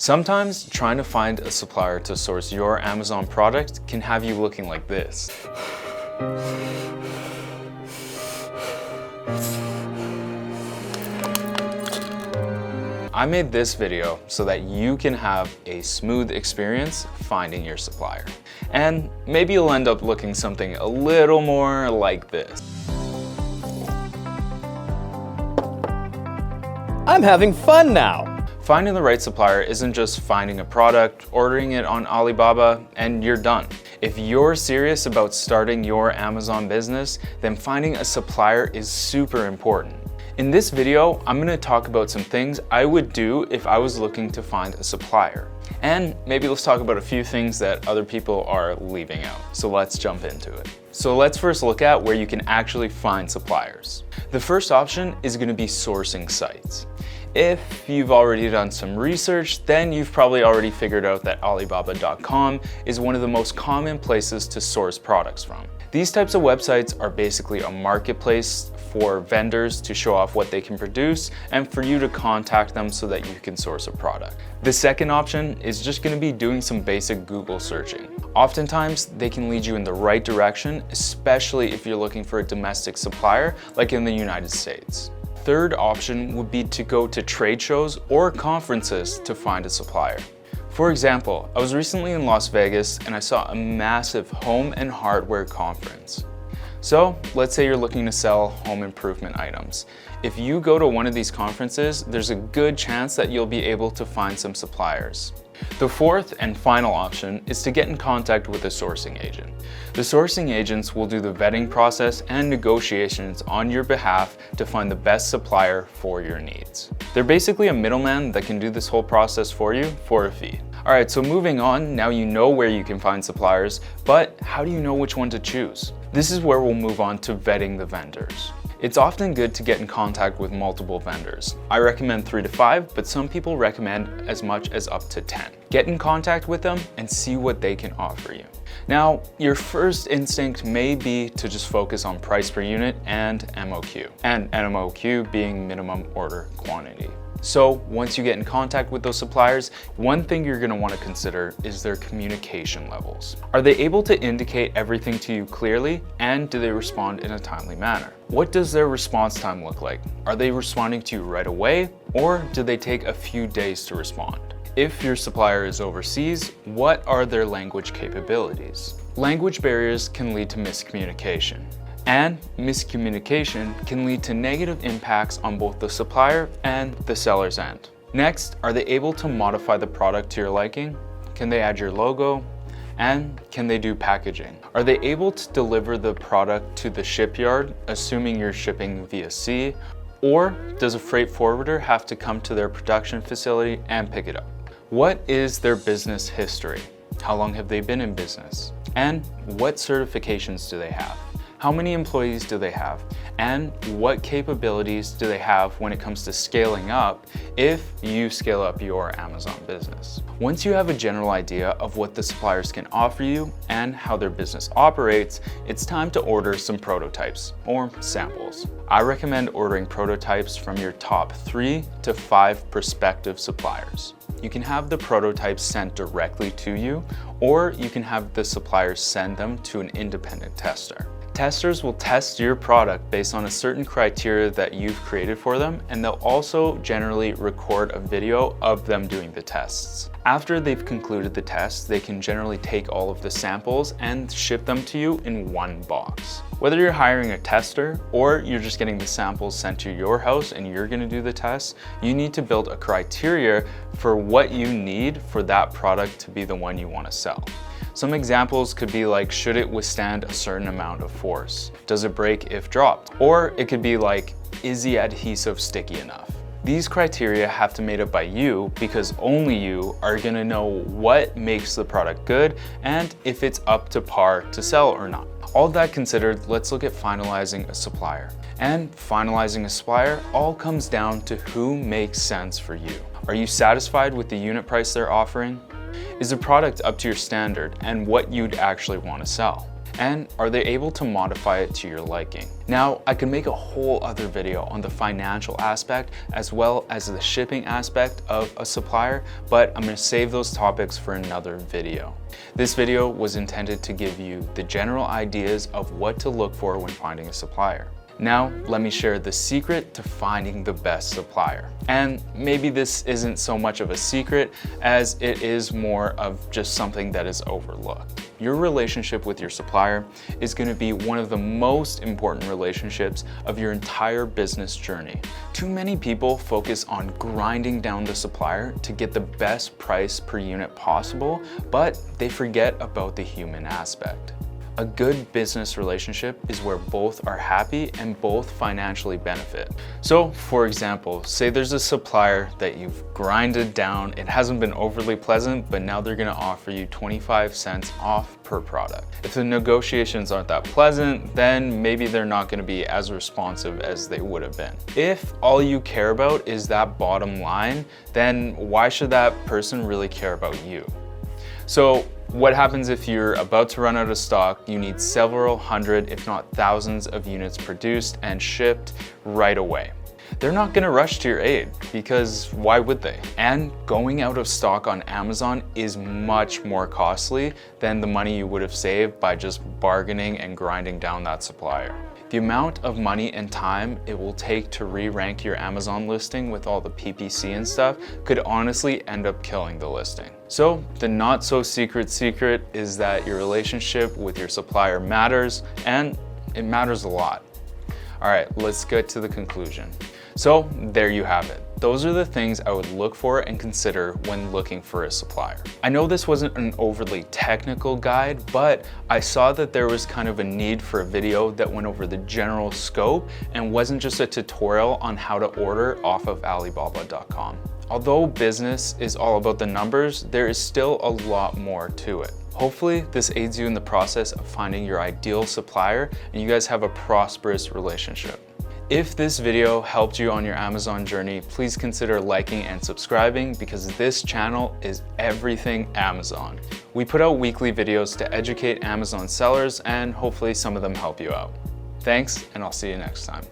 Sometimes trying to find a supplier to source your Amazon product can have you looking like this. I made this video so that you can have a smooth experience finding your supplier. And maybe you'll end up looking something a little more like this. I'm having fun now! Finding the right supplier isn't just finding a product, ordering it on Alibaba, and you're done. If you're serious about starting your Amazon business, then finding a supplier is super important. In this video, I'm going to talk about some things I would do if I was looking to find a supplier. And maybe let's talk about a few things that other people are leaving out. So let's jump into it. So let's first look at where you can actually find suppliers. The first option is going to be sourcing sites. If you've already done some research, then you've probably already figured out that Alibaba.com is one of the most common places to source products from. These types of websites are basically a marketplace for vendors to show off what they can produce and for you to contact them so that you can source a product. The second option is just going to be doing some basic Google searching. Oftentimes, they can lead you in the right direction, especially if you're looking for a domestic supplier like in the United States. Third option would be to go to trade shows or conferences to find a supplier. For example, I was recently in Las Vegas and I saw a massive home and hardware conference. So let's say you're looking to sell home improvement items. If you go to one of these conferences, there's a good chance that you'll be able to find some suppliers. The fourth and final option is to get in contact with a sourcing agent. The sourcing agents will do the vetting process and negotiations on your behalf to find the best supplier for your needs. They're basically a middleman that can do this whole process for you for a fee. Alright, so moving on, now you know where you can find suppliers, but how do you know which one to choose? This is where we'll move on to vetting the vendors. It's often good to get in contact with multiple vendors. I recommend 3 to 5, but some people recommend as much as up to 10. Get in contact with them and see what they can offer you. Now, your first instinct may be to just focus on price per unit and MOQ, and MOQ being minimum order quantity. So once you get in contact with those suppliers, one thing you're going to want to consider is their communication levels. Are they able to indicate everything to you clearly, and do they respond in a timely manner? What does their response time look like? Are they responding to you right away, or do they take a few days to respond? If your supplier is overseas, what are their language capabilities? Language barriers can lead to miscommunication. And miscommunication can lead to negative impacts on both the supplier and the seller's end. Next, are they able to modify the product to your liking? Can they add your logo? And can they do packaging? Are they able to deliver the product to the shipyard, assuming you're shipping via sea? Or does a freight forwarder have to come to their production facility and pick it up? What is their business history? How long have they been in business? And what certifications do they have? How many employees do they have? And what capabilities do they have when it comes to scaling up if you scale up your Amazon business? Once you have a general idea of what the suppliers can offer you and how their business operates, it's time to order some prototypes or samples. I recommend ordering prototypes from your top 3 to 5 prospective suppliers. You can have the prototypes sent directly to you, or you can have the suppliers send them to an independent tester. Testers will test your product based on a certain criteria that you've created for them, and they'll also generally record a video of them doing the tests. After they've concluded the test, they can generally take all of the samples and ship them to you in one box. Whether you're hiring a tester or you're just getting the samples sent to your house and you're going to do the tests, you need to build a criteria for what you need for that product to be the one you want to sell. Some examples could be like, should it withstand a certain amount of force? Does it break if dropped? Or it could be like, is the adhesive sticky enough? These criteria have to be made up by you because only you are going to know what makes the product good and if it's up to par to sell or not. All that considered, let's look at finalizing a supplier. And finalizing a supplier all comes down to who makes sense for you. Are you satisfied with the unit price they're offering? Is the product up to your standard and what you'd actually want to sell? And are they able to modify it to your liking? Now, I could make a whole other video on the financial aspect as well as the shipping aspect of a supplier, but I'm going to save those topics for another video. This video was intended to give you the general ideas of what to look for when finding a supplier. Now, let me share the secret to finding the best supplier. And maybe this isn't so much of a secret as it is more of just something that is overlooked. Your relationship with your supplier is going to be one of the most important relationships of your entire business journey. Too many people focus on grinding down the supplier to get the best price per unit possible, but they forget about the human aspect. A good business relationship is where both are happy and both financially benefit. So, for example, say there's a supplier that you've grinded down, it hasn't been overly pleasant, but now they're gonna offer you 25 cents off per product. If the negotiations aren't that pleasant, then maybe they're not gonna be as responsive as they would have been. If all you care about is that bottom line, then why should that person really care about you? So, what happens if you're about to run out of stock, you need several hundred, if not thousands of units produced and shipped right away? They're not gonna rush to your aid because why would they? And going out of stock on Amazon is much more costly than the money you would have saved by just bargaining and grinding down that supplier. The amount of money and time it will take to re-rank your Amazon listing with all the PPC and stuff could honestly end up killing the listing. So the not so secret is that your relationship with your supplier matters, and it matters a lot. All right, let's get to the conclusion. So there you have it. Those are the things I would look for and consider when looking for a supplier. I know this wasn't an overly technical guide, but I saw that there was kind of a need for a video that went over the general scope and wasn't just a tutorial on how to order off of Alibaba.com. Although business is all about the numbers, there is still a lot more to it. Hopefully, this aids you in the process of finding your ideal supplier and you guys have a prosperous relationship. If this video helped you on your Amazon journey, please consider liking and subscribing because this channel is everything Amazon. We put out weekly videos to educate Amazon sellers and hopefully some of them help you out. Thanks, and I'll see you next time.